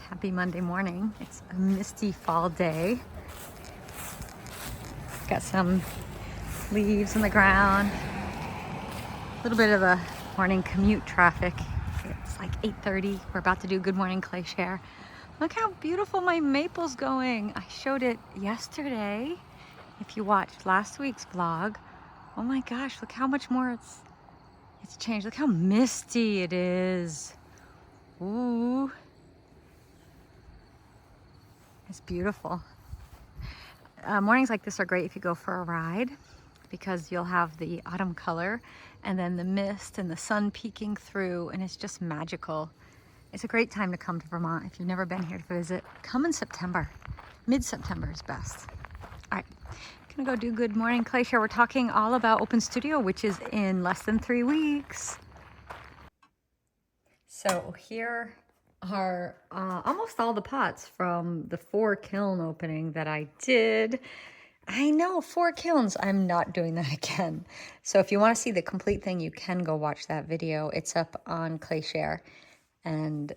Happy Monday morning. It's a misty fall day. Got some leaves on the ground. A little bit of a morning commute traffic. It's like 8:30. We're about to do Good Morning Clay Share. Look how beautiful my maple's going. I showed it yesterday. If you watched last week's vlog, oh my gosh, look how much more it's changed. Look how misty it is. Ooh. It's beautiful. Mornings like this are great if you go for a ride because you'll have the autumn color and then the mist and the sun peeking through, and it's just magical. It's a great time to come to Vermont. If you've never been here to visit, come in September. Mid-September is best. All right, gonna go do Good Morning Clay Share. We're talking all about Open Studio, which is in less than 3 weeks. So here are almost all the pots from the 4 kiln opening that I did. I know, 4 kilns. I'm not doing that again. So if you want to see the complete thing, you can go watch that video. It's up on ClayShare. And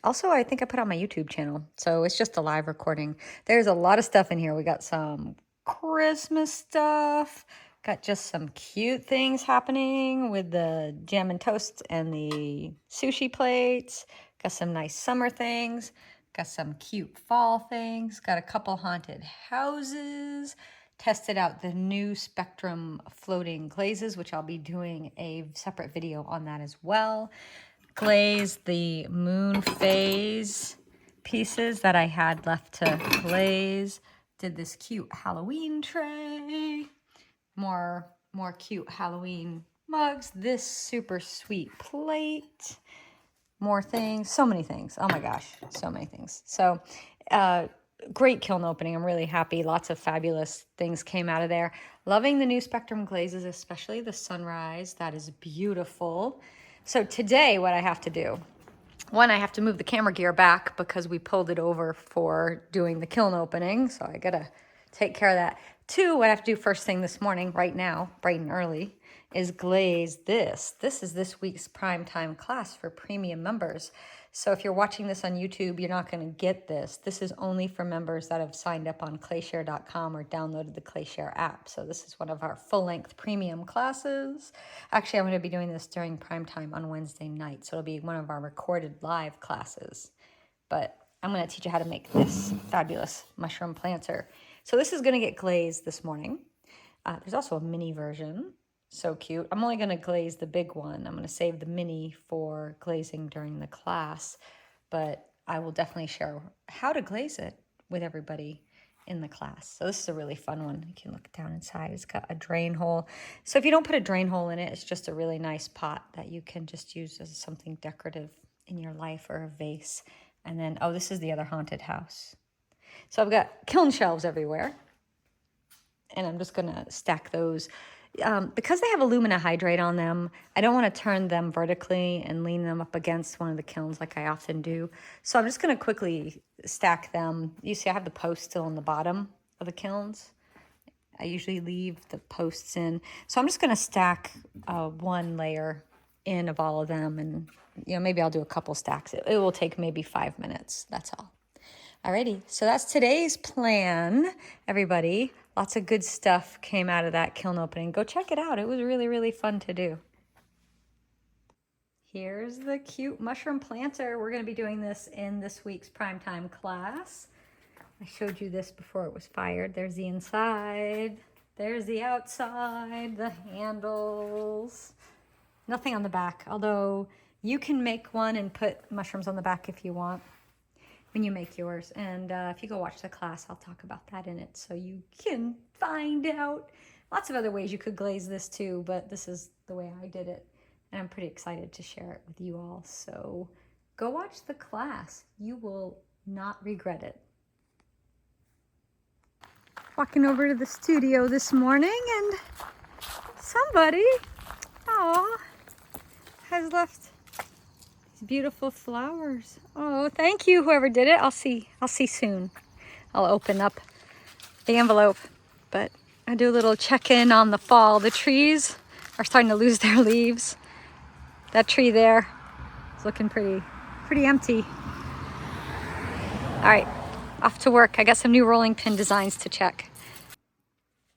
also, I think I put on my YouTube channel. So it's just a live recording. There's a lot of stuff in here. We got some Christmas stuff. Got just some cute things happening with the jam and toast and the sushi plates. Got some nice summer things. Got some cute fall things. Got a couple haunted houses. Tested out the new Spectrum floating glazes, which I'll be doing a separate video on that as well. Glazed the moon phase pieces that I had left to glaze. Did this cute Halloween tray. More cute Halloween mugs. This super sweet plate. More things. So many things. Oh my gosh. So many things. So great kiln opening. I'm really happy. Lots of fabulous things came out of there. Loving the new Spectrum glazes, especially the sunrise. That is beautiful. So today what I have to do, one, I have to move the camera gear back because we pulled it over for doing the kiln opening. So I gotta take care of that. 2, what I have to do first thing this morning, right now, bright and early, is glaze this. This is this week's primetime class for premium members. So if you're watching this on YouTube, you're not going to get this. This is only for members that have signed up on clayshare.com or downloaded the ClayShare app. So this is one of our full-length premium classes. Actually, I'm going to be doing this during primetime on Wednesday night. So it'll be one of our recorded live classes. But I'm going to teach you how to make this fabulous mushroom planter. So this is going to get glazed this morning. There's also a mini version. So cute. I'm only going to glaze the big one. I'm going to save the mini for glazing during the class. But I will definitely share how to glaze it with everybody in the class. So this is a really fun one. You can look down inside. It's got a drain hole. So if you don't put a drain hole in it, it's just a really nice pot that you can just use as something decorative in your life or a vase. And then, oh, this is the other haunted house. So I've got kiln shelves everywhere, and I'm just gonna stack those. Because they have alumina hydrate on them, I don't want to turn them vertically and lean them up against one of the kilns like I often do. So I'm just gonna quickly stack them. You see I have the post still on the bottom of the kilns. I usually leave the posts in. So I'm just gonna stack one layer in of all of them, and maybe I'll do a couple stacks. It will take maybe 5 minutes, that's all. Alrighty, so that's today's plan, everybody. Lots of good stuff came out of that kiln opening. Go check it out. It was really, really fun to do. Here's the cute mushroom planter. We're going to be doing this in this week's primetime class. I showed you this before it was fired. There's the inside. There's the outside, the handles. Nothing on the back, although you can make one and put mushrooms on the back if you want when you make yours. And if you go watch the class, I'll talk about that in it so you can find out. Lots of other ways you could glaze this too, but this is the way I did it. And I'm pretty excited to share it with you all. So go watch the class. You will not regret it. Walking over to the studio this morning, and somebody, has left beautiful flowers. Oh, thank you, whoever did it. I'll see soon. I'll open up the envelope, but I do a little check-in on the fall. The trees are starting to lose their leaves. That tree there is looking pretty empty. All right, off to work. I got some new rolling pin designs to check.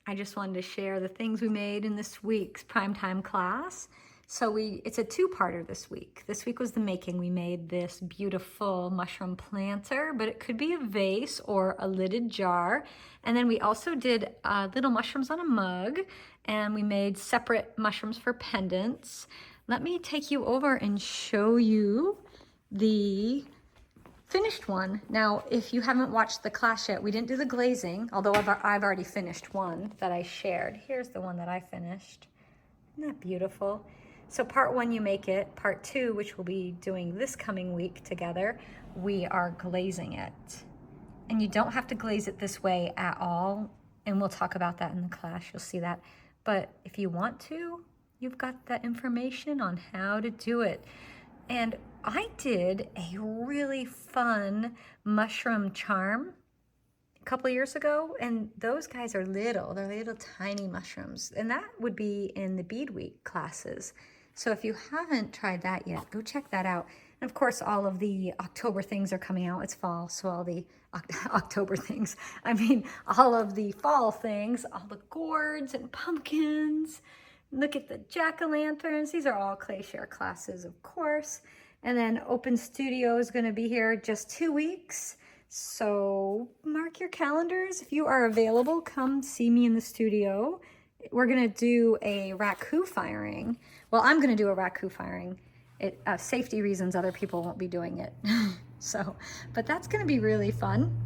I just wanted to share the things we made in this week's primetime class. So it's a two-parter this week. This week was the making. We made this beautiful mushroom planter, but it could be a vase or a lidded jar. And then we also did little mushrooms on a mug, and we made separate mushrooms for pendants. Let me take you over and show you the finished one. Now, if you haven't watched the class yet, we didn't do the glazing, although I've already finished one that I shared. Here's the one that I finished. Isn't that beautiful? So part one, you make it. Part two, which we'll be doing this coming week together, we are glazing it. And you don't have to glaze it this way at all. And we'll talk about that in the class. You'll see that. But if you want to, you've got that information on how to do it. And I did a really fun mushroom charm a couple of years ago, and those guys are little. They're little tiny mushrooms, and that would be in the Bead Week classes. So if you haven't tried that yet, go check that out. And of course, all of the October things are coming out. It's fall, so all the October things. I mean, all of the fall things, all the gourds and pumpkins. Look at the jack-o'-lanterns. These are all clay share classes, of course. And then Open Studio is going to be here just 2 weeks. So mark your calendars. If you are available, come see me in the studio. We're going to do a raku firing. Well, I'm going to do a raku firing. Safety reasons, other people won't be doing it. But that's going to be really fun.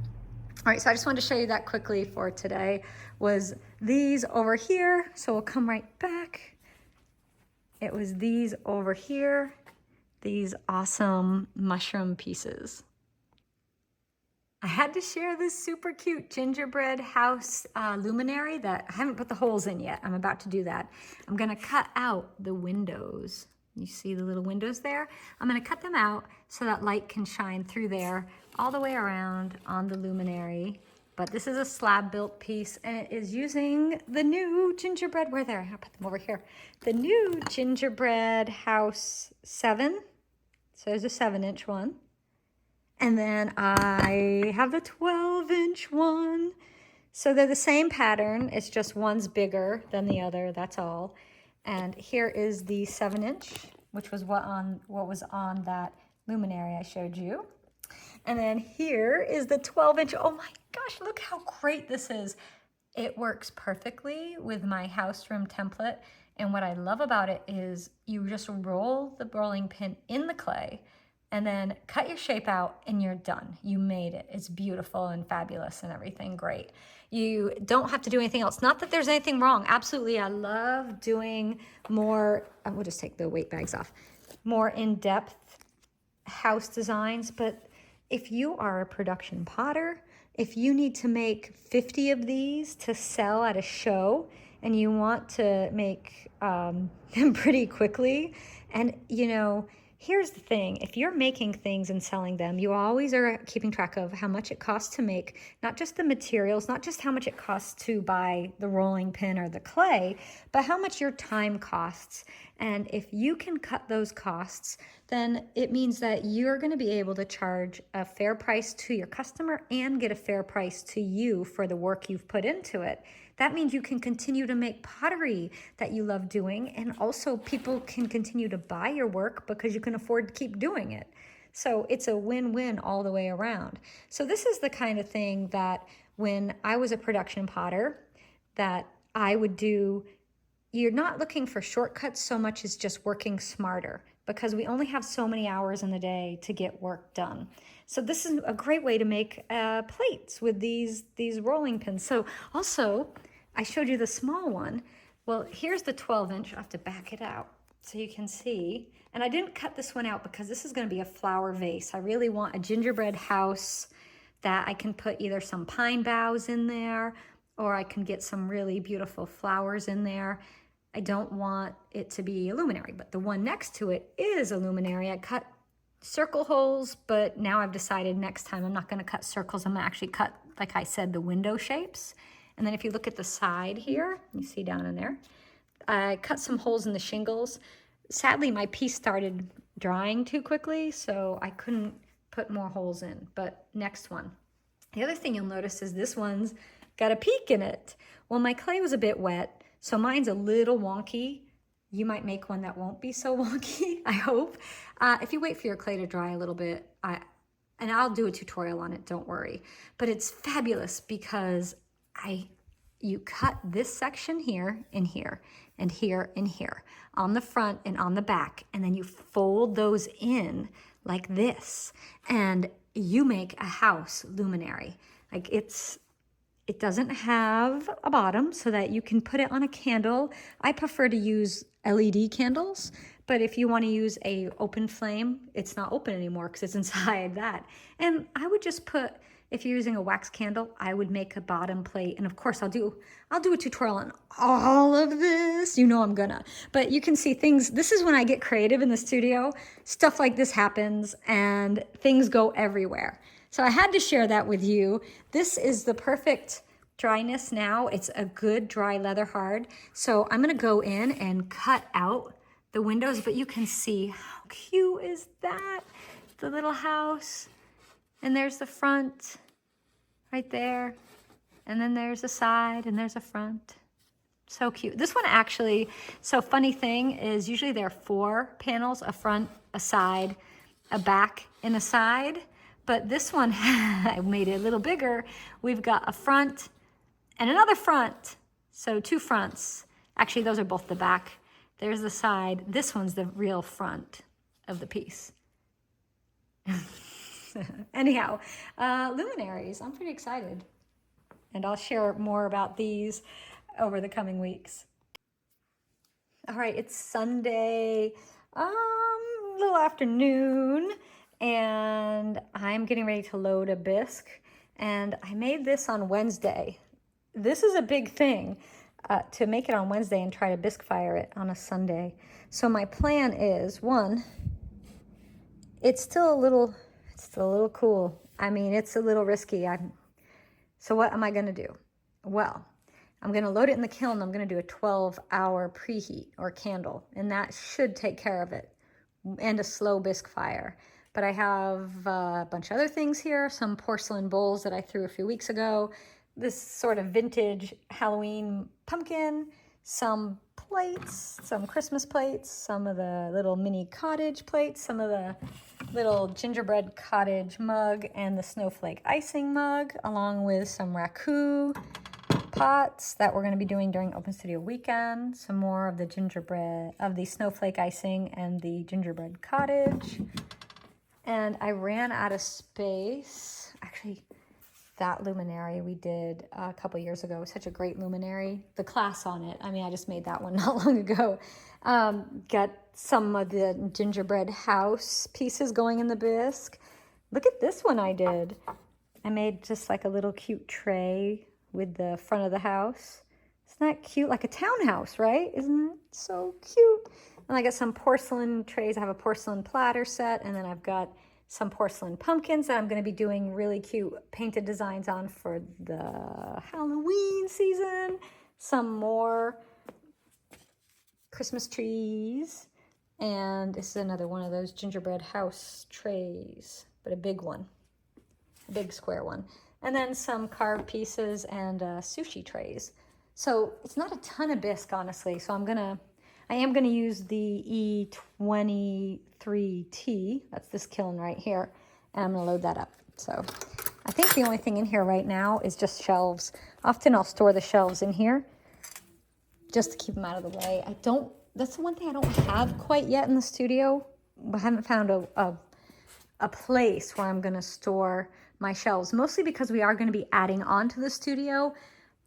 All right, so I just wanted to show you that quickly for today. Was these over here, so we'll come right back. It was these over here, these awesome mushroom pieces. I had to share this super cute gingerbread house luminary that I haven't put the holes in yet. I'm about to do that. I'm gonna cut out the windows. You see the little windows there? I'm gonna cut them out so that light can shine through there all the way around on the luminary. But this is a slab built piece, and it is using the new gingerbread, where they're, I'll put them over here. The new gingerbread house 7. So there's a 7-inch one. And then I have the 12-inch one. So they're the same pattern. It's just one's bigger than the other, that's all. And here is the 7-inch, which was what was on that luminary I showed you. And then here is the 12-inch. Oh my gosh, look how great this is. It works perfectly with my house room template. And what I love about it is you just roll the rolling pin in the clay and then cut your shape out and you're done. You made it. It's beautiful and fabulous and everything great. You don't have to do anything else. Not that there's anything wrong. Absolutely, I love doing more, we'll just take the weight bags off, more in-depth house designs. But if you are a production potter, if you need to make 50 of these to sell at a show and you want to make them pretty quickly, and you know, here's the thing, if you're making things and selling them, you always are keeping track of how much it costs to make, not just the materials, not just how much it costs to buy the rolling pin or the clay, but how much your time costs. And if you can cut those costs, then it means that you're going to be able to charge a fair price to your customer and get a fair price to you for the work you've put into it. That means you can continue to make pottery that you love doing, and also people can continue to buy your work because you can afford to keep doing it. So it's a win-win all the way around. So this is the kind of thing that when I was a production potter that I would do. You're not looking for shortcuts so much as just working smarter, because we only have so many hours in the day to get work done. So this is a great way to make plates with these rolling pins. So also, I showed you the small one. Well, here's the 12-inch. I have to back it out so you can see. And I didn't cut this one out because this is going to be a flower vase. I really want a gingerbread house that I can put either some pine boughs in there, or I can get some really beautiful flowers in there. I don't want it to be a luminary, but the one next to it is a luminary. I cut circle holes, but now I've decided next time I'm not going to cut circles. I'm going to actually cut, like I said, the window shapes. And then if you look at the side here, you see down in there, I cut some holes in the shingles. Sadly, my piece started drying too quickly, so I couldn't put more holes in, but next one. The other thing you'll notice is this one's got a peak in it. Well, my clay was a bit wet, so mine's a little wonky. You might make one that won't be so wonky, I hope. If you wait for your clay to dry a little bit, and I'll do a tutorial on it, don't worry. But it's fabulous because you cut this section here and here and here and here on the front and on the back, and then you fold those in like this, and you make a house luminary. Like it doesn't have a bottom so that you can put it on a candle. I prefer to use LED candles, but if you want to use a open flame, it's not open anymore because it's inside that. And I would just put, if you're using a wax candle, I would make a bottom plate. And of course I'll do a tutorial on all of this. You know I'm gonna. But you can see things, this is when I get creative in the studio. Stuff like this happens and things go everywhere. So I had to share that with you. This is the perfect dryness now. It's a good dry leather hard. So I'm gonna go in and cut out the windows, but you can see how cute is that? The little house. And there's the front right there. And then there's a side and there's a front. So cute. This one actually, so funny thing is usually there are 4 panels, a front, a side, a back, and a side. But this one, I made it a little bigger. We've got a front and another front. So 2 fronts. Actually, those are both the back. There's the side. This one's the real front of the piece. Anyhow, luminaries. I'm pretty excited. And I'll share more about these over the coming weeks. All right, it's Sunday, little afternoon, and I'm getting ready to load a bisque. And I made this on Wednesday. This is a big thing, to make it on Wednesday and try to bisque fire it on a Sunday. So my plan is, one, it's still a little cool. I mean, it's a little risky. So what am I gonna do? Well, I'm gonna load it in the kiln. I'm gonna do a 12-hour preheat or candle, and that should take care of it, and a slow bisque fire. But I have a bunch of other things here, some porcelain bowls that I threw a few weeks ago, this sort of vintage Halloween pumpkin, some plates, some Christmas plates, some of the little mini cottage plates, some of the little gingerbread cottage mug, and the snowflake icing mug, along with some raku pots that we're going to be doing during Open Studio weekend, some more of the gingerbread, of the snowflake icing and the gingerbread cottage. And I ran out of space. Actually, that luminary we did a couple years ago, such a great luminary. The class on it, I mean, I just made that one not long ago. Got some of the gingerbread house pieces going in the bisque. Look at this one I did. I made just like a little cute tray with the front of the house. Isn't that cute? Like a townhouse, right? Isn't it so cute? And I got some porcelain trays. I have a porcelain platter set, and then I've got some porcelain pumpkins that I'm going to be doing really cute painted designs on for the Halloween season. Some more Christmas trees. And this is another one of those gingerbread house trays, but a big one, a big square one. And then some carved pieces and sushi trays. So it's not a ton of bisque, honestly. So I am gonna use the E23T, that's this kiln right here, and I'm gonna load that up. So I think the only thing in here right now is just shelves. Often I'll store the shelves in here just to keep them out of the way. That's the one thing I don't have quite yet in the studio. I haven't found a place where I'm gonna store my shelves, mostly because we are gonna be adding on to the studio.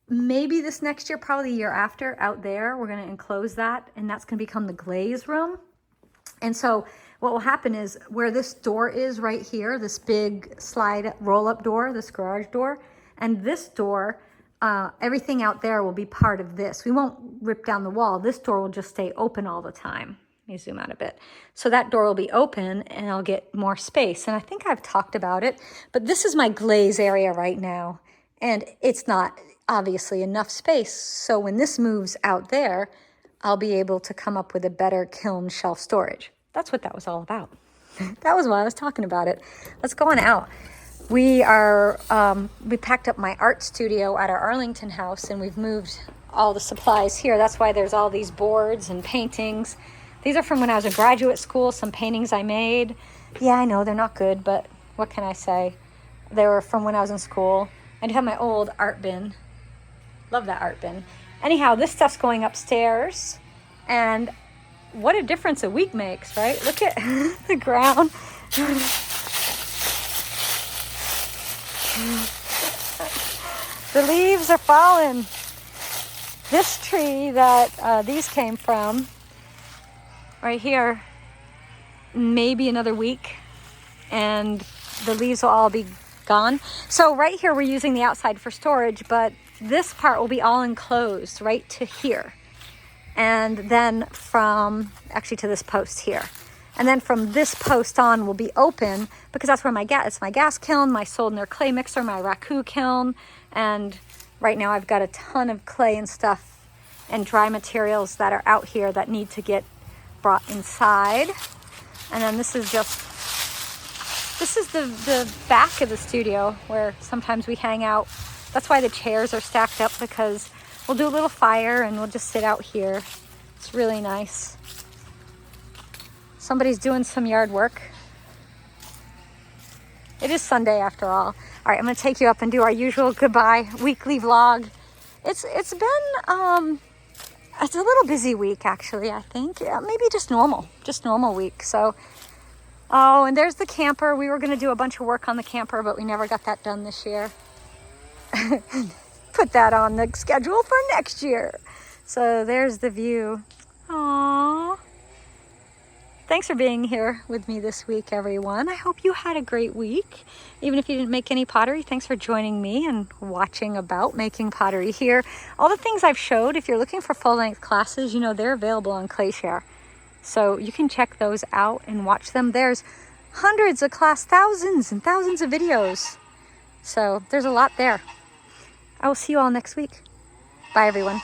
Maybe this next year, probably the year after, out there, we're gonna enclose that, and that's gonna become the glaze room. And so what will happen is where this door is right here, this big slide roll-up door, this garage door, and this door, everything out there will be part of this. We won't rip down the wall. This door will just stay open all the time. Let me zoom out a bit. So that door will be open and I'll get more space. And I think I've talked about it, but this is my glaze area right now. And it's not obviously enough space. So when this moves out there, I'll be able to come up with a better kiln shelf storage. That's what that was all about. That was why I was talking about it. Let's go on out. We are, we packed up my art studio at our Arlington house and we've moved all the supplies here. That's why there's all these boards and paintings. These are from when I was in graduate school, some paintings I made. Yeah, I know they're not good, but what can I say? They were from when I was in school. I do have my old art bin. Love that art bin. Anyhow, this stuff's going upstairs, and what a difference a week makes, right? Look at the ground. The leaves are falling. This tree that these came from, right here, maybe another week, and the leaves will all be gone. So right here we're using the outside for storage, but this part will be all enclosed right to here. And then from, actually to this post here. And then from this post on will be open because that's where it's my gas kiln, my Soldner clay mixer, my raku kiln. And right now I've got a ton of clay and stuff and dry materials that are out here that need to get brought inside. And then this is the back of the studio where sometimes we hang out. That's why the chairs are stacked up, because we'll do a little fire and we'll just sit out here. It's really nice. Somebody's doing some yard work. It is Sunday after all. All right, I'm gonna take you up and do our usual goodbye weekly vlog. It's been, it's a little busy week actually, I think. Yeah, maybe just normal week. So, oh, and there's the camper. We were gonna do a bunch of work on the camper, but we never got that done this year. Put that on the schedule for next year. So there's the view. Aww. Thanks for being here with me this week, everyone. I hope you had a great week. Even if you didn't make any pottery, thanks for joining me and watching about making pottery here. All the things I've showed, if you're looking for full-length classes, you know, they're available on ClayShare. So you can check those out and watch them. There's hundreds of thousands and thousands of videos. So there's a lot there. I will see you all next week. Bye, everyone.